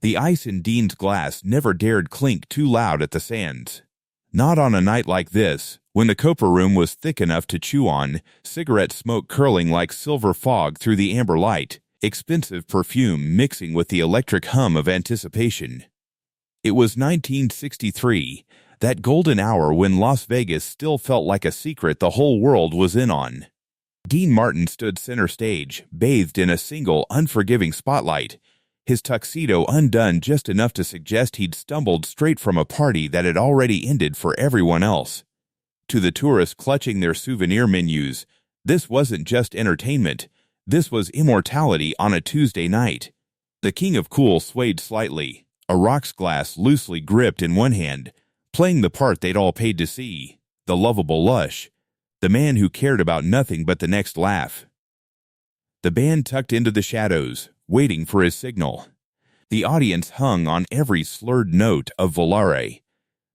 The ice in Dean's glass never dared clink too loud at the sands. Not on a night like this, when the copper room was thick enough to chew on, cigarette smoke curling like silver fog through the amber light, expensive perfume mixing with the electric hum of anticipation. It was 1963, that golden hour when Las Vegas still felt like a secret the whole world was in on. Dean Martin stood center stage, bathed in a single, unforgiving spotlight, his tuxedo undone just enough to suggest he'd stumbled straight from a party that had already ended for everyone else. To the tourists clutching their souvenir menus, this wasn't just entertainment, this was immortality on a Tuesday night. The King of Cool swayed slightly, a rocks glass loosely gripped in one hand, playing the part they'd all paid to see, the lovable lush, the man who cared about nothing but the next laugh. The band tucked into the shadows, waiting for his signal. The audience hung on every slurred note of Volare,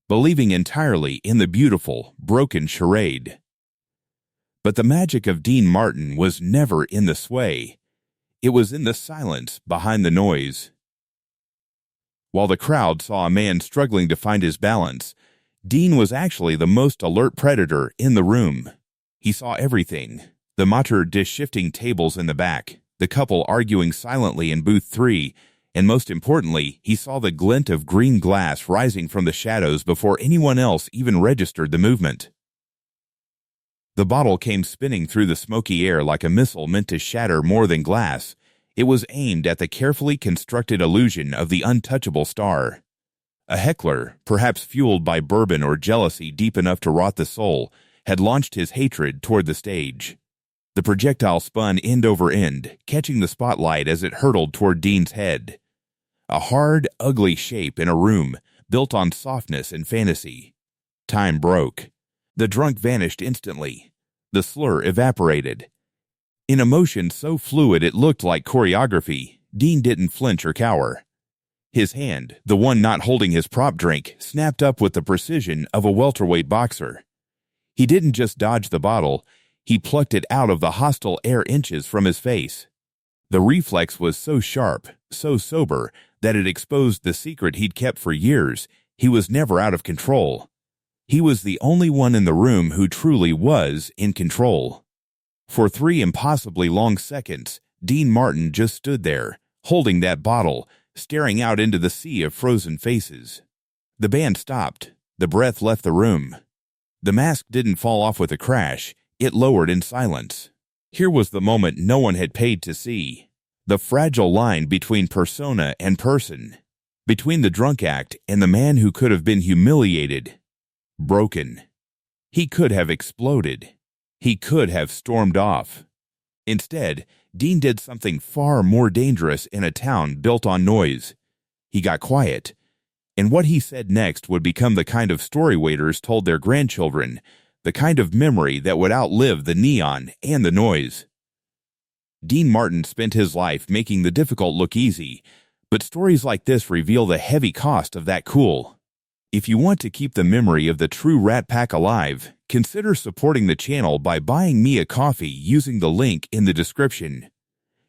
believing entirely in the beautiful, broken charade. But the magic of Dean Martin was never in the sway. It was in the silence behind the noise. While the crowd saw a man struggling to find his balance, Dean was actually the most alert predator in the room. He saw everything: the mater dish-shifting tables in the back, the couple arguing silently in booth 3, and most importantly, he saw the glint of green glass rising from the shadows before anyone else even registered the movement. The bottle came spinning through the smoky air like a missile meant to shatter more than glass. It was aimed at the carefully constructed illusion of the untouchable star. A heckler, perhaps fueled by bourbon or jealousy deep enough to rot the soul, had launched his hatred toward the stage. The projectile spun end over end, catching the spotlight as it hurtled toward Dean's head. A hard, ugly shape in a room built on softness and fantasy. Time broke. The drunk vanished instantly. The slur evaporated. In a motion so fluid it looked like choreography, Dean didn't flinch or cower. His hand, the one not holding his prop drink, snapped up with the precision of a welterweight boxer. He didn't just dodge the bottle, he plucked it out of the hostile air inches from his face. The reflex was so sharp, so sober, that it exposed the secret he'd kept for years. He was never out of control. He was the only one in the room who truly was in control. For 3 impossibly long seconds, Dean Martin just stood there, holding that bottle, staring out into the sea of frozen faces. The band stopped. The breath left the room. The mask didn't fall off with a crash. It lowered in silence. Here was the moment no one had paid to see. The fragile line between persona and person. Between the drunk act and the man who could have been humiliated. Broken. He could have exploded. He could have stormed off. Instead, Dean did something far more dangerous in a town built on noise. He got quiet, and what he said next would become the kind of story waiters told their grandchildren, the kind of memory that would outlive the neon and the noise. Dean Martin spent his life making the difficult look easy, but stories like this reveal the heavy cost of that cool. If you want to keep the memory of the true Rat Pack alive, consider supporting the channel by buying me a coffee using the link in the description.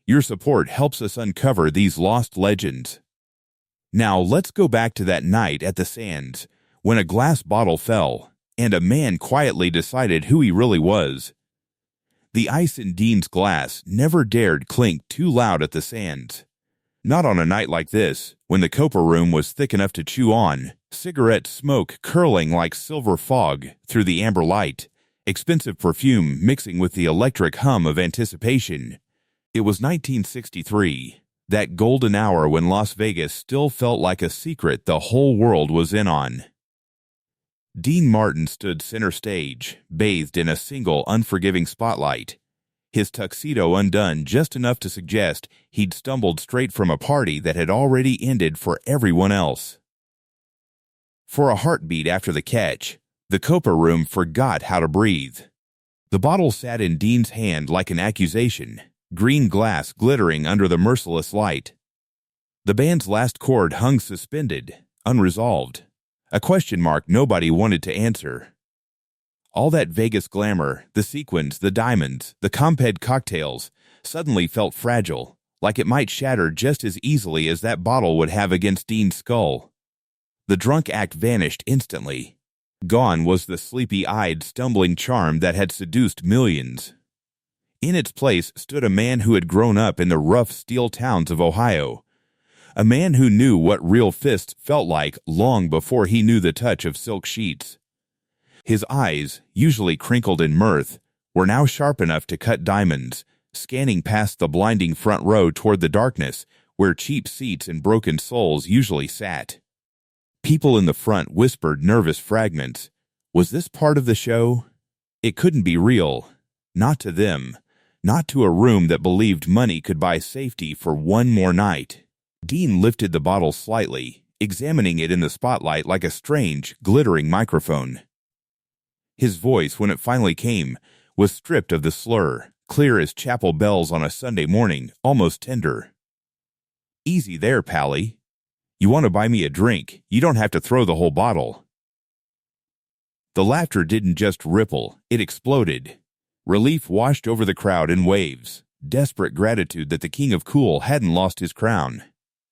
Your support helps us uncover these lost legends. Now let's go back to that night at the sands, when a glass bottle fell, and a man quietly decided who he really was. The ice in Dean's glass never dared clink too loud at the sands. Not on a night like this, when the copper room was thick enough to chew on, cigarette smoke curling like silver fog through the amber light, expensive perfume mixing with the electric hum of anticipation. It was 1963, that golden hour when Las Vegas still felt like a secret the whole world was in on. Dean Martin stood center stage, bathed in a single unforgiving spotlight, his tuxedo undone just enough to suggest he'd stumbled straight from a party that had already ended for everyone else. For a heartbeat after the catch, the copper room forgot how to breathe. The bottle sat in Dean's hand like an accusation, green glass glittering under the merciless light. The band's last chord hung suspended, unresolved, a question mark nobody wanted to answer. All that Vegas glamour, the sequins, the diamonds, the Comped cocktails, suddenly felt fragile, like it might shatter just as easily as that bottle would have against Dean's skull. The drunk act vanished instantly. Gone was the sleepy-eyed, stumbling charm that had seduced millions. In its place stood a man who had grown up in the rough steel towns of Ohio, a man who knew what real fists felt like long before he knew the touch of silk sheets. His eyes, usually crinkled in mirth, were now sharp enough to cut diamonds, scanning past the blinding front row toward the darkness where cheap seats and broken souls usually sat. People in the front whispered nervous fragments. Was this part of the show? It couldn't be real. Not to them. Not to a room that believed money could buy safety for one more night. Dean lifted the bottle slightly, examining it in the spotlight like a strange, glittering microphone. His voice, when it finally came, was stripped of the slur, clear as chapel bells on a Sunday morning, almost tender. "Easy there, Pally. You want to buy me a drink, you don't have to throw the whole bottle." The laughter didn't just ripple, it exploded. Relief washed over the crowd in waves, desperate gratitude that the King of Cool hadn't lost his crown.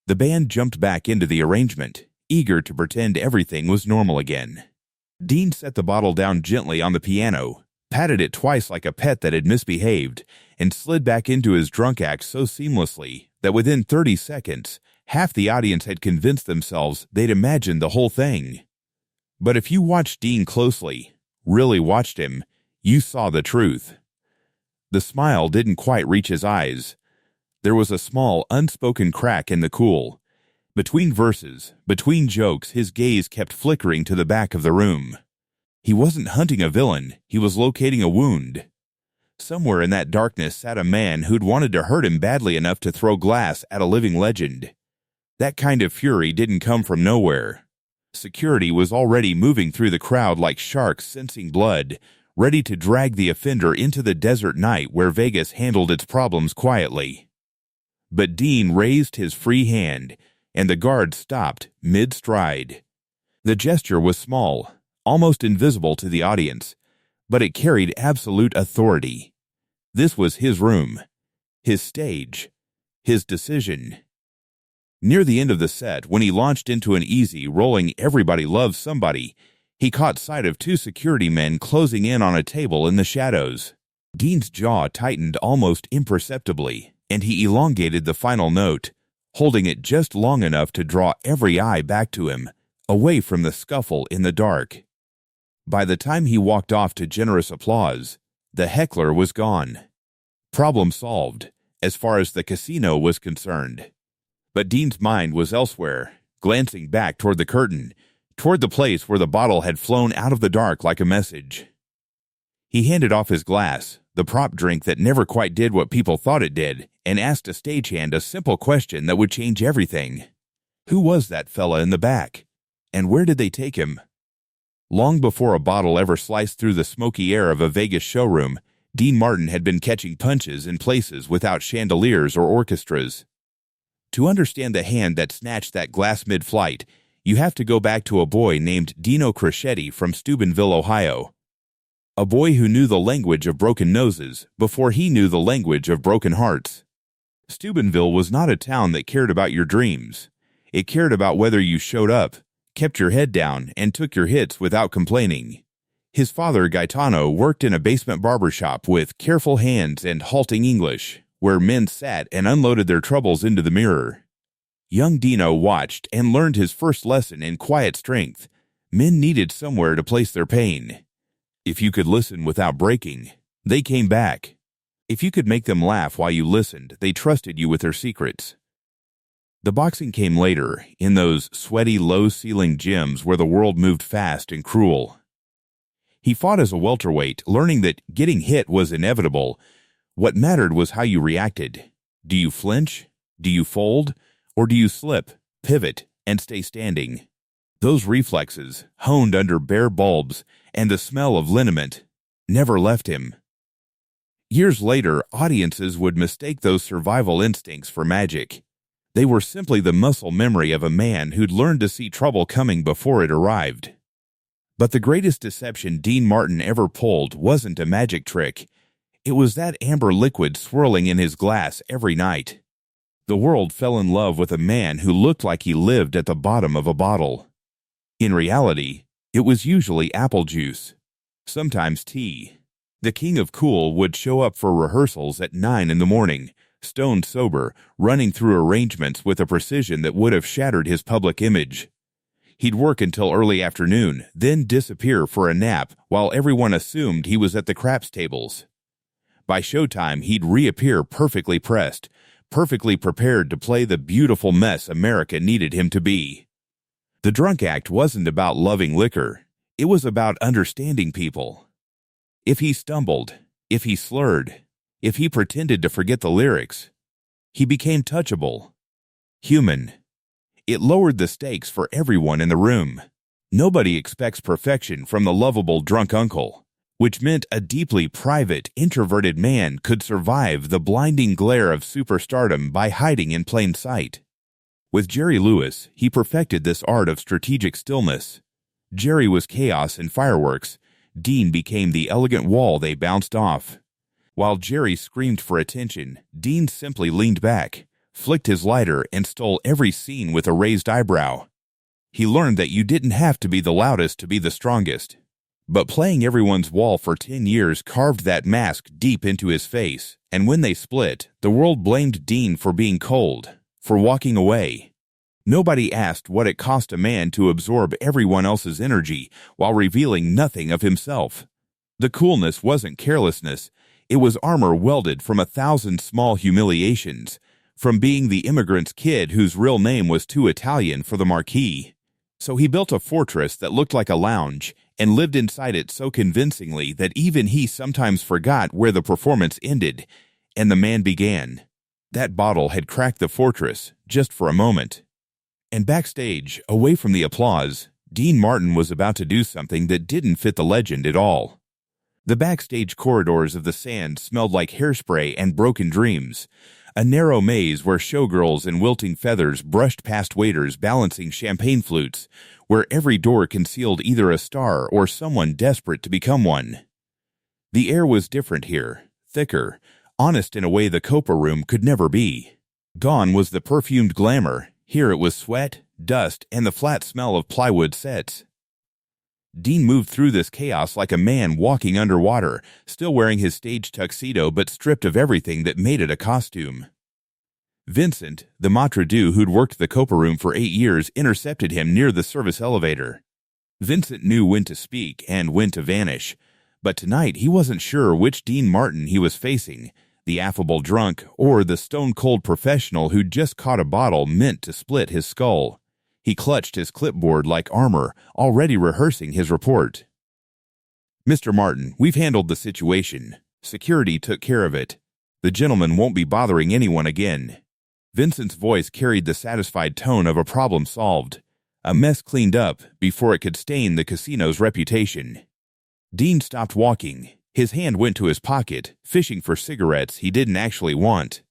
The band jumped back into the arrangement, eager to pretend everything was normal again. Dean set the bottle down gently on the piano, patted it twice like a pet that had misbehaved, and slid back into his drunk act so seamlessly that within 30 seconds, half the audience had convinced themselves they'd imagined the whole thing. But if you watched Dean closely, really watched him, you saw the truth. The smile didn't quite reach his eyes. There was a small, unspoken crack in the cool. Between verses, between jokes, his gaze kept flickering to the back of the room. He wasn't hunting a villain, he was locating a wound. Somewhere in that darkness sat a man who'd wanted to hurt him badly enough to throw glass at a living legend. That kind of fury didn't come from nowhere. Security was already moving through the crowd like sharks sensing blood, ready to drag the offender into the desert night where Vegas handled its problems quietly. But Dean raised his free hand, and the guard stopped mid-stride. The gesture was small, almost invisible to the audience, but it carried absolute authority. This was his room, his stage, his decision. Near the end of the set, when he launched into an easy, rolling "Everybody Loves Somebody," he caught sight of two security men closing in on a table in the shadows. Dean's jaw tightened almost imperceptibly, and he elongated the final note, holding it just long enough to draw every eye back to him, away from the scuffle in the dark. By the time he walked off to generous applause, the heckler was gone. Problem solved, as far as the casino was concerned. But Dean's mind was elsewhere, glancing back toward the curtain, toward the place where the bottle had flown out of the dark like a message. He handed off his glass, the prop drink that never quite did what people thought it did, and asked a stagehand a simple question that would change everything. Who was that fella in the back? And where did they take him? Long before a bottle ever sliced through the smoky air of a Vegas showroom, Dean Martin had been catching punches in places without chandeliers or orchestras. To understand the hand that snatched that glass mid-flight, you have to go back to a boy named Dino Crescetti from Steubenville, Ohio. A boy who knew the language of broken noses before he knew the language of broken hearts. Steubenville was not a town that cared about your dreams. It cared about whether you showed up, kept your head down, and took your hits without complaining. His father, Gaetano, worked in a basement barbershop with careful hands and halting English, where men sat and unloaded their troubles into the mirror. Young Dino watched and learned his first lesson in quiet strength. Men needed somewhere to place their pain. If you could listen without breaking, they came back. If you could make them laugh while you listened, they trusted you with their secrets. The boxing came later, in those sweaty, low-ceiling gyms where the world moved fast and cruel. He fought as a welterweight, learning that getting hit was inevitable. What mattered was how you reacted. Do you flinch? Do you fold? Or do you slip, pivot, and stay standing? Those reflexes, honed under bare bulbs and the smell of liniment, never left him. Years later, audiences would mistake those survival instincts for magic. They were simply the muscle memory of a man who'd learned to see trouble coming before it arrived. But the greatest deception Dean Martin ever pulled wasn't a magic trick. It was that amber liquid swirling in his glass every night. The world fell in love with a man who looked like he lived at the bottom of a bottle. In reality, it was usually apple juice, sometimes tea. The king of cool would show up for rehearsals at 9 in the morning, stone sober, running through arrangements with a precision that would have shattered his public image. He'd work until early afternoon, then disappear for a nap while everyone assumed he was at the craps tables. By showtime, he'd reappear perfectly pressed, perfectly prepared to play the beautiful mess America needed him to be. The drunk act wasn't about loving liquor. It was about understanding people. If he stumbled, if he slurred, if he pretended to forget the lyrics, he became touchable, human. It lowered the stakes for everyone in the room. Nobody expects perfection from the lovable drunk uncle, which meant a deeply private, introverted man could survive the blinding glare of superstardom by hiding in plain sight. With Jerry Lewis, he perfected this art of strategic stillness. Jerry was chaos and fireworks. Dean became the elegant wall they bounced off. While Jerry screamed for attention, Dean simply leaned back, flicked his lighter, and stole every scene with a raised eyebrow. He learned that you didn't have to be the loudest to be the strongest. But playing everyone's wall for 10 years carved that mask deep into his face, and when they split, the world blamed Dean for being cold, for walking away. Nobody asked what it cost a man to absorb everyone else's energy while revealing nothing of himself. The coolness wasn't carelessness. It was armor welded from 1,000 small humiliations, from being the immigrant's kid whose real name was too Italian for the marquee. So he built a fortress that looked like a lounge and lived inside it so convincingly that even he sometimes forgot where the performance ended and the man began. That bottle had cracked the fortress just for a moment. And backstage, away from the applause, Dean Martin was about to do something that didn't fit the legend at all. The backstage corridors of the Sands smelled like hairspray and broken dreams, a narrow maze where showgirls in wilting feathers brushed past waiters balancing champagne flutes, where every door concealed either a star or someone desperate to become one. The air was different here, thicker, honest in a way the Copa Room could never be. Gone was the perfumed glamour. Here it was sweat, dust, and the flat smell of plywood sets. Dean moved through this chaos like a man walking underwater, still wearing his stage tuxedo but stripped of everything that made it a costume. Vincent, the maitre d' who'd worked the Copa Room for 8 years, intercepted him near the service elevator. Vincent knew when to speak and when to vanish, but tonight he wasn't sure which Dean Martin he was facing, the affable drunk or the stone-cold professional who'd just caught a bottle meant to split his skull. He clutched his clipboard like armor, already rehearsing his report. "Mr. Martin, we've handled the situation. Security took care of it. The gentleman won't be bothering anyone again." Vincent's voice carried the satisfied tone of a problem solved, a mess cleaned up before it could stain the casino's reputation. Dean stopped walking. His hand went to his pocket, fishing for cigarettes he didn't actually want.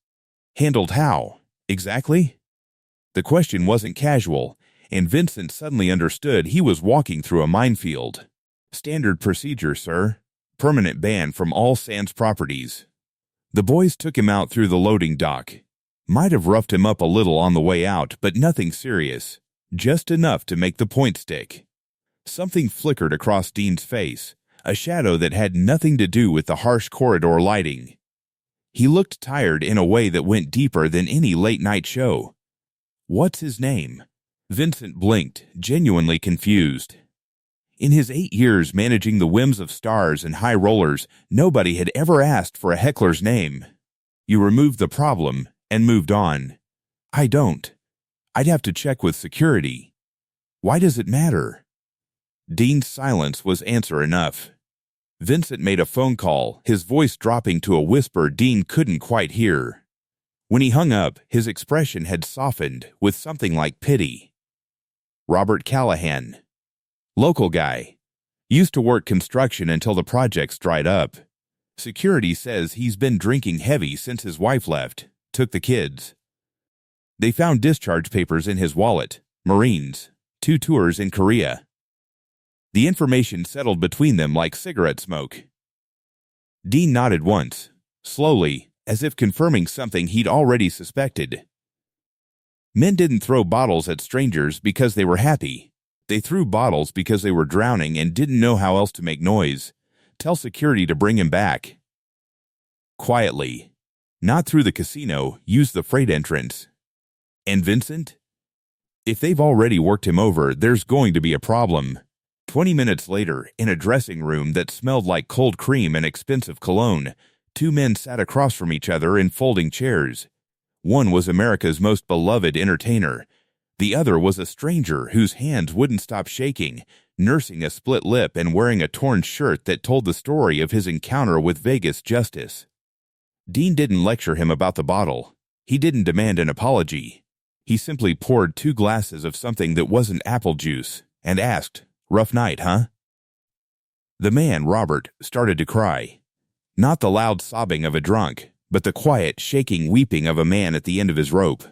Handled how? Exactly? The question wasn't casual, and Vincent suddenly understood he was walking through a minefield. "Standard procedure, sir. Permanent ban from all Sands properties." The boys took him out through the loading dock. Might have roughed him up a little on the way out, but nothing serious. Just enough to make the point stick. Something flickered across Dean's face, a shadow that had nothing to do with the harsh corridor lighting. He looked tired in a way that went deeper than any late-night show. "What's his name?" Vincent blinked, genuinely confused. In his 8 years managing the whims of stars and high rollers, nobody had ever asked for a heckler's name. You removed the problem and moved on. I don't. I'd have to check with security. Why does it matter? Dean's silence was answer enough. Vincent made a phone call, his voice dropping to a whisper Dean couldn't quite hear. When he hung up, his expression had softened with something like pity. Robert Callahan. Local guy. Used to work construction until the projects dried up. Security says he's been drinking heavy since his wife left. Took the kids. They found discharge papers in his wallet. Marines. 2 tours in Korea. The information settled between them like cigarette smoke. Dean nodded once, slowly, as if confirming something he'd already suspected. Men didn't throw bottles at strangers because they were happy. They threw bottles because they were drowning and didn't know how else to make noise. Tell security to bring him back. Quietly. Not through the casino, use the freight entrance. And Vincent? If they've already worked him over, there's going to be a problem. 20 minutes later, in a dressing room that smelled like cold cream and expensive cologne, two men sat across from each other in folding chairs. One was America's most beloved entertainer. The other was a stranger whose hands wouldn't stop shaking, nursing a split lip and wearing a torn shirt that told the story of his encounter with Vegas justice. Dean didn't lecture him about the bottle. He didn't demand an apology. He simply poured 2 glasses of something that wasn't apple juice and asked, "Rough night, huh?" The man, Robert, started to cry. Not the loud sobbing of a drunk, but the quiet, shaking weeping of a man at the end of his rope.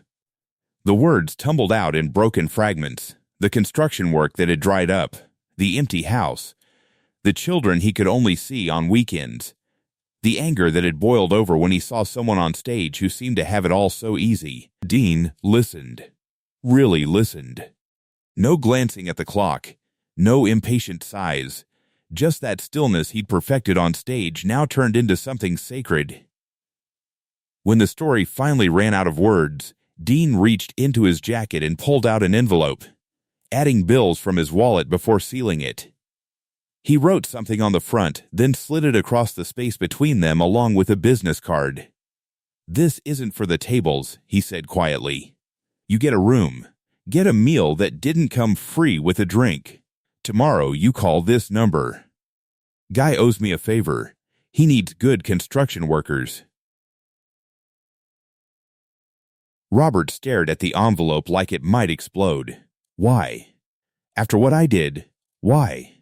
The words tumbled out in broken fragments, the construction work that had dried up, the empty house, the children he could only see on weekends, the anger that had boiled over when he saw someone on stage who seemed to have it all so easy. Dean listened. Really listened. No glancing at the clock, no impatient sighs, just that stillness he'd perfected on stage now turned into something sacred. When the story finally ran out of words, Dean reached into his jacket and pulled out an envelope, adding bills from his wallet before sealing it. He wrote something on the front, then slid it across the space between them along with a business card. "This isn't for the tables," he said quietly. "You get a room. Get a meal that didn't come free with a drink. Tomorrow you call this number. Guy owes me a favor. He needs good construction workers." Robert stared at the envelope like it might explode. Why? After what I did, why?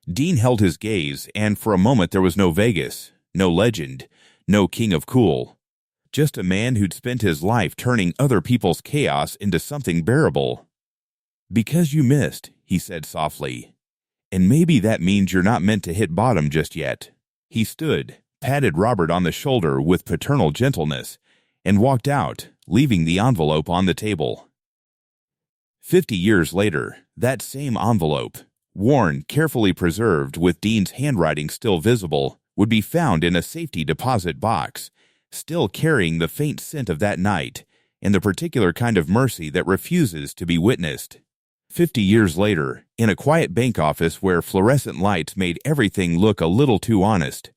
Dean held his gaze, and for a moment there was no Vegas, no legend, no king of cool. Just a man who'd spent his life turning other people's chaos into something bearable. "Because you missed," he said softly. "And maybe that means you're not meant to hit bottom just yet." He stood, patted Robert on the shoulder with paternal gentleness, and walked out, leaving the envelope on the table. 50 years later, that same envelope, worn, carefully preserved with Dean's handwriting still visible, would be found in a safety deposit box, still carrying the faint scent of that night and the particular kind of mercy that refuses to be witnessed. 50 years later, in a quiet bank office where fluorescent lights made everything look a little too honest,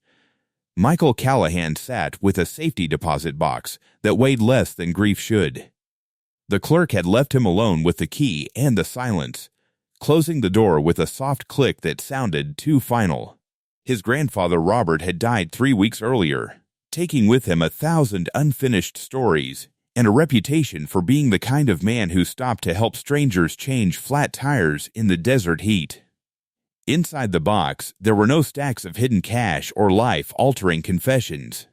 Michael Callahan sat with a safety deposit box that weighed less than grief should. The clerk had left him alone with the key and the silence, closing the door with a soft click that sounded too final. His grandfather Robert had died 3 weeks earlier, taking with him 1,000 unfinished stories and a reputation for being the kind of man who stopped to help strangers change flat tires in the desert heat. Inside the box, there were no stacks of hidden cash or life-altering confessions.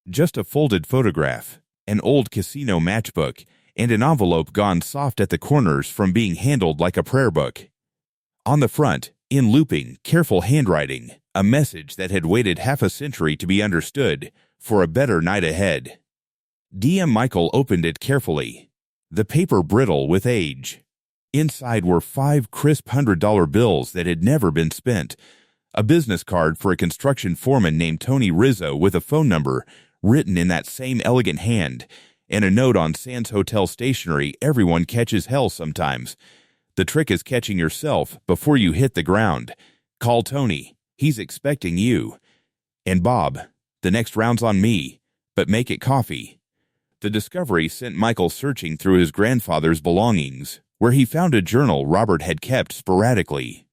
Just a folded photograph, an old casino matchbook, and an envelope gone soft at the corners from being handled like a prayer book. On the front, in looping, careful handwriting, a message that had waited half a century to be understood for a better night ahead. DM Michael opened it carefully, the paper brittle with age. Inside were 5 crisp $100 bills that had never been spent, a business card for a construction foreman named Tony Rizzo with a phone number written in that same elegant hand, and a note on Sands Hotel stationery everyone catches hell sometimes. The trick is catching yourself before you hit the ground. Call Tony. He's expecting you. And Bob, the next round's on me, but make it coffee. The discovery sent Michael searching through his grandfather's belongings, where he found a journal Robert had kept sporadically.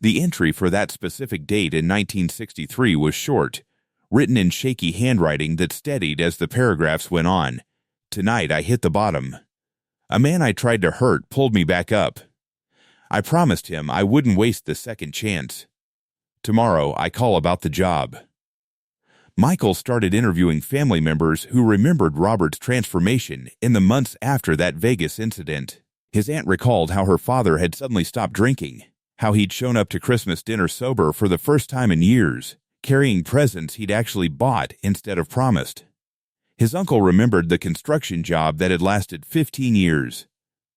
The entry for that specific date in 1963 was short, written in shaky handwriting that steadied as the paragraphs went on. "Tonight I hit the bottom. A man I tried to hurt pulled me back up. I promised him I wouldn't waste the second chance. Tomorrow I call about the job." Michael started interviewing family members who remembered Robert's transformation in the months after that Vegas incident. His aunt recalled how her father had suddenly stopped drinking, how he'd shown up to Christmas dinner sober for the first time in years, carrying presents he'd actually bought instead of promised. His uncle remembered the construction job that had lasted 15 years,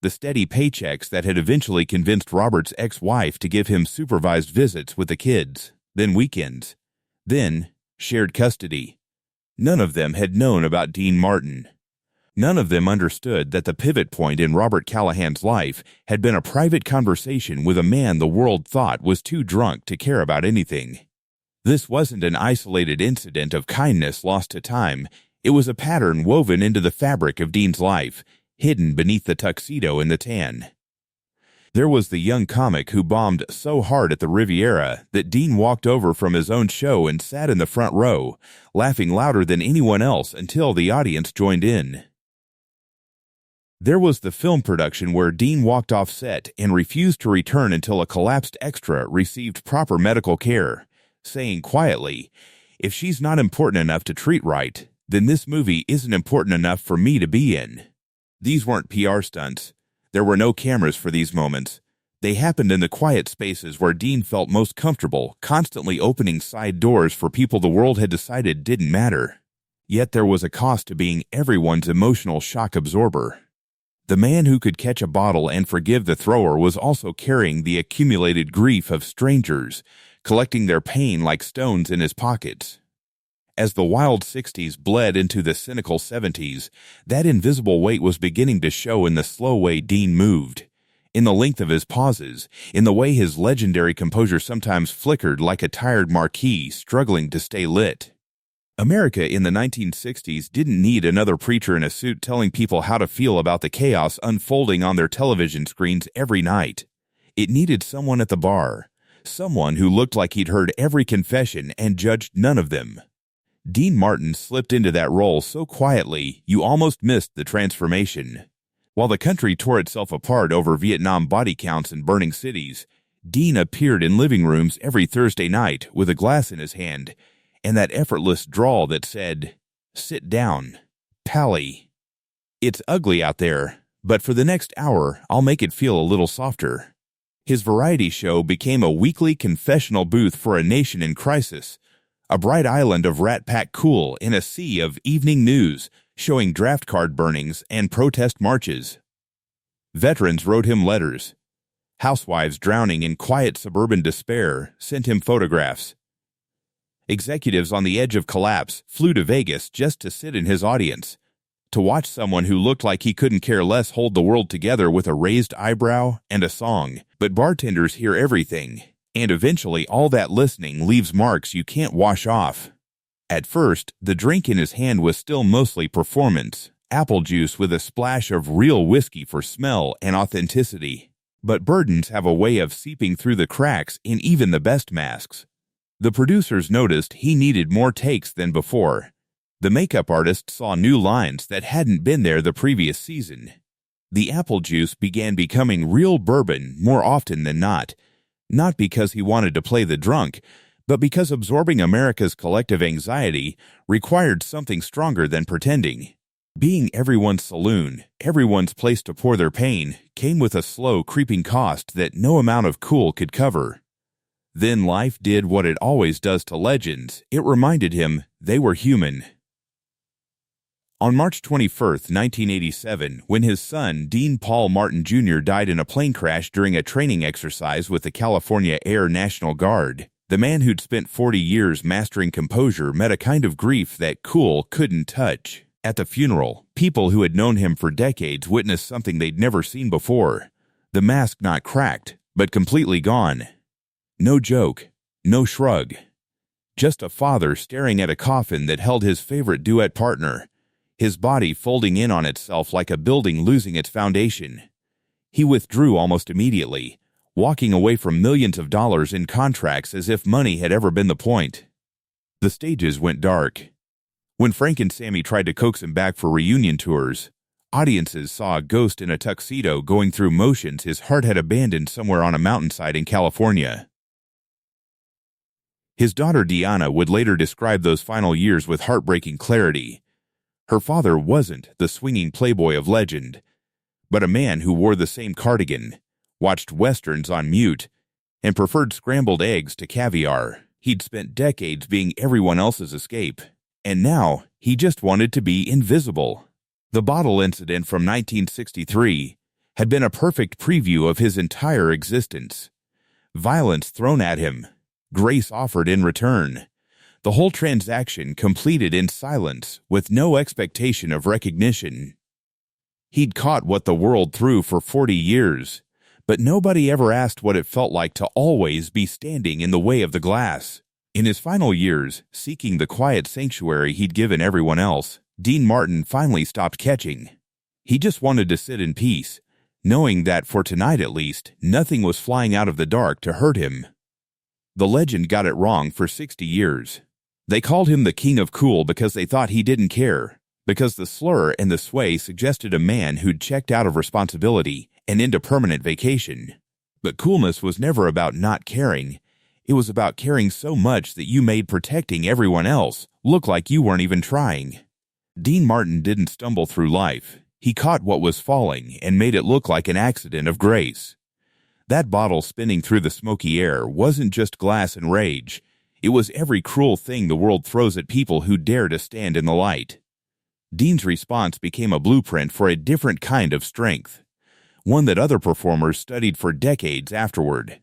the steady paychecks that had eventually convinced Robert's ex-wife to give him supervised visits with the kids, then weekends, then shared custody. None of them had known about Dean Martin. None of them understood that the pivot point in Robert Callahan's life had been a private conversation with a man the world thought was too drunk to care about anything. This wasn't an isolated incident of kindness lost to time. It was a pattern woven into the fabric of Dean's life, hidden beneath the tuxedo and the tan. There was the young comic who bombed so hard at the Riviera that Dean walked over from his own show and sat in the front row, laughing louder than anyone else until the audience joined in. There was the film production where Dean walked off set and refused to return until a collapsed extra received proper medical care, saying quietly, "If she's not important enough to treat right, then this movie isn't important enough for me to be in." These weren't PR stunts. There were no cameras for these moments. They happened in the quiet spaces where Dean felt most comfortable, constantly opening side doors for people the world had decided didn't matter. Yet there was a cost to being everyone's emotional shock absorber. The man who could catch a bottle and forgive the thrower was also carrying the accumulated grief of strangers, collecting their pain like stones in his pockets. As the wild 60s bled into the cynical 70s, that invisible weight was beginning to show in the slow way Dean moved, in the length of his pauses, in the way his legendary composure sometimes flickered like a tired marquee struggling to stay lit. America in the 1960s didn't need another preacher in a suit telling people how to feel about the chaos unfolding on their television screens every night. It needed someone at the bar, someone who looked like he'd heard every confession and judged none of them. Dean Martin slipped into that role so quietly you almost missed the transformation. While the country tore itself apart over Vietnam body counts and burning cities, Dean appeared in living rooms every Thursday night with a glass in his hand and that effortless drawl that said, "Sit down, Pally. It's ugly out there, but for the next hour I'll make it feel a little softer." His variety show became a weekly confessional booth for a nation in crisis, a bright island of Rat Pack cool in a sea of evening news showing draft card burnings and protest marches. Veterans wrote him letters. Housewives drowning in quiet suburban despair sent him photographs. Executives on the edge of collapse flew to Vegas just to sit in his audience, to watch someone who looked like he couldn't care less hold the world together with a raised eyebrow and a song. But bartenders hear everything, and eventually all that listening leaves marks you can't wash off. At first, the drink in his hand was still mostly performance, apple juice with a splash of real whiskey for smell and authenticity. But burdens have a way of seeping through the cracks in even the best masks. The producers noticed he needed more takes than before. The makeup artist saw new lines that hadn't been there the previous season. The apple juice began becoming real bourbon more often than not because he wanted to play the drunk, but because absorbing America's collective anxiety required something stronger than pretending. Being everyone's saloon, everyone's place to pour their pain, came with a slow, creeping cost that no amount of cool could cover. Then life did what it always does to legends. It reminded him they were human. On March 21, 1987, when his son, Dean Paul Martin Jr., died in a plane crash during a training exercise with the California Air National Guard, the man who'd spent 40 years mastering composure met a kind of grief that cool couldn't touch. At the funeral, people who had known him for decades witnessed something they'd never seen before. The mask not cracked, but completely gone. No joke, no shrug. Just a father staring at a coffin that held his favorite duet partner, his body folding in on itself like a building losing its foundation. He withdrew almost immediately, walking away from millions of dollars in contracts as if money had ever been the point. The stages went dark. When Frank and Sammy tried to coax him back for reunion tours, audiences saw a ghost in a tuxedo going through motions his heart had abandoned somewhere on a mountainside in California. His daughter Deanna would later describe those final years with heartbreaking clarity. Her father wasn't the swinging playboy of legend, but a man who wore the same cardigan, watched westerns on mute, and preferred scrambled eggs to caviar. He'd spent decades being everyone else's escape, and now he just wanted to be invisible. The bottle incident from 1963 had been a perfect preview of his entire existence. Violence thrown at him, grace offered in return. The whole transaction completed in silence, with no expectation of recognition. He'd caught what the world threw for 40 years, but nobody ever asked what it felt like to always be standing in the way of the glass. In his final years, seeking the quiet sanctuary he'd given everyone else, Dean Martin finally stopped catching. He just wanted to sit in peace, knowing that for tonight at least, nothing was flying out of the dark to hurt him. The legend got it wrong for 60 years. They called him the King of Cool because they thought he didn't care, because the slur and the sway suggested a man who'd checked out of responsibility and into permanent vacation. But coolness was never about not caring. It was about caring so much that you made protecting everyone else look like you weren't even trying. Dean Martin didn't stumble through life. He caught what was falling and made it look like an accident of grace. That bottle spinning through the smoky air wasn't just glass and rage. It was every cruel thing the world throws at people who dare to stand in the light. Dean's response became a blueprint for a different kind of strength, one that other performers studied for decades afterward.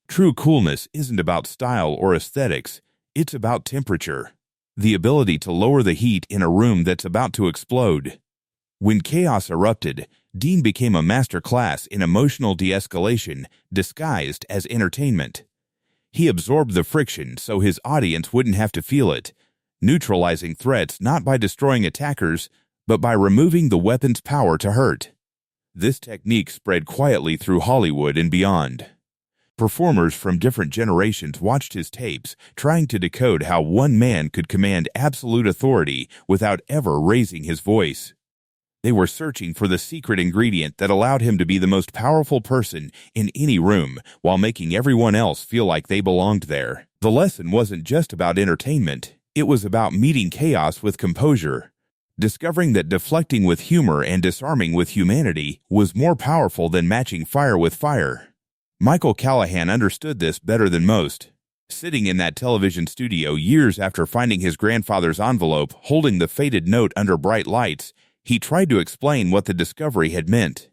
True coolness isn't about style or aesthetics, it's about temperature, the ability to lower the heat in a room that's about to explode. When chaos erupted, Dean became a master class in emotional de-escalation disguised as entertainment. He absorbed the friction so his audience wouldn't have to feel it, neutralizing threats not by destroying attackers, but by removing the weapon's power to hurt. This technique spread quietly through Hollywood and beyond. Performers from different generations watched his tapes, trying to decode how one man could command absolute authority without ever raising his voice. They were searching for the secret ingredient that allowed him to be the most powerful person in any room while making everyone else feel like they belonged there. The lesson wasn't just about entertainment. It was about meeting chaos with composure, discovering that deflecting with humor and disarming with humanity was more powerful than matching fire with fire. Michael Callahan understood this better than most. Sitting in that television studio years after finding his grandfather's envelope holding the faded note under bright lights, he tried to explain what the discovery had meant.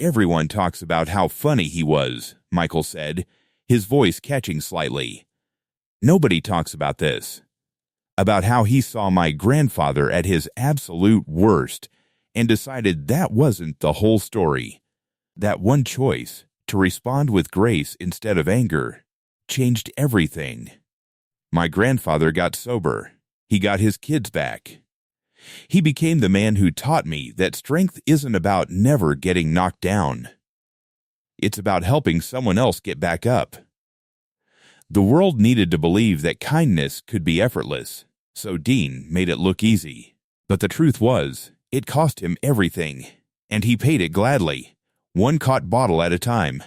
"Everyone talks about how funny he was," Michael said, his voice catching slightly. "Nobody talks about this. About how he saw my grandfather at his absolute worst and decided that wasn't the whole story. That one choice, to respond with grace instead of anger, changed everything. My grandfather got sober. He got his kids back. He became the man who taught me that strength isn't about never getting knocked down. It's about helping someone else get back up." The world needed to believe that kindness could be effortless, so Dean made it look easy. But the truth was, it cost him everything, and he paid it gladly, one caught bottle at a time.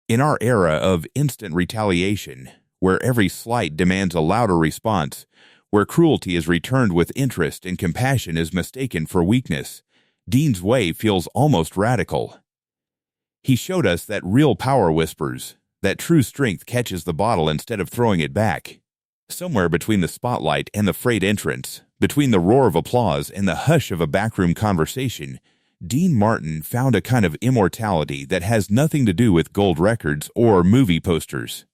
In our era of instant retaliation, where every slight demands a louder response, where cruelty is returned with interest and compassion is mistaken for weakness, Dean's way feels almost radical. He showed us that real power whispers, that true strength catches the bottle instead of throwing it back. Somewhere between the spotlight and the frayed entrance, between the roar of applause and the hush of a backroom conversation, Dean Martin found a kind of immortality that has nothing to do with gold records or movie posters.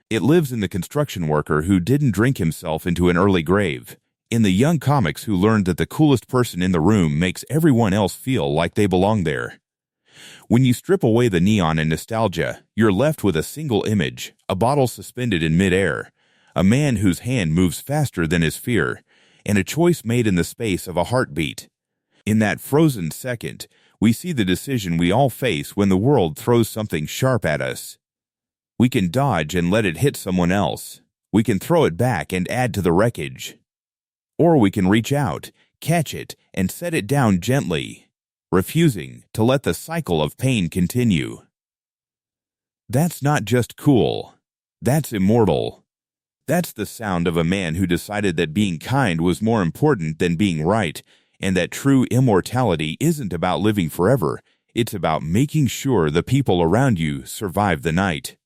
It lives in the construction worker who didn't drink himself into an early grave, in the young comics who learned that the coolest person in the room makes everyone else feel like they belong there. When you strip away the neon and nostalgia, you're left with a single image, a bottle suspended in midair, a man whose hand moves faster than his fear, and a choice made in the space of a heartbeat. In that frozen second, we see the decision we all face when the world throws something sharp at us. We can dodge and let it hit someone else. We can throw it back and add to the wreckage. Or we can reach out, catch it, and set it down gently, refusing to let the cycle of pain continue. That's not just cool. That's immortal. That's the sound of a man who decided that being kind was more important than being right, and that true immortality isn't about living forever. It's about making sure the people around you survive the night.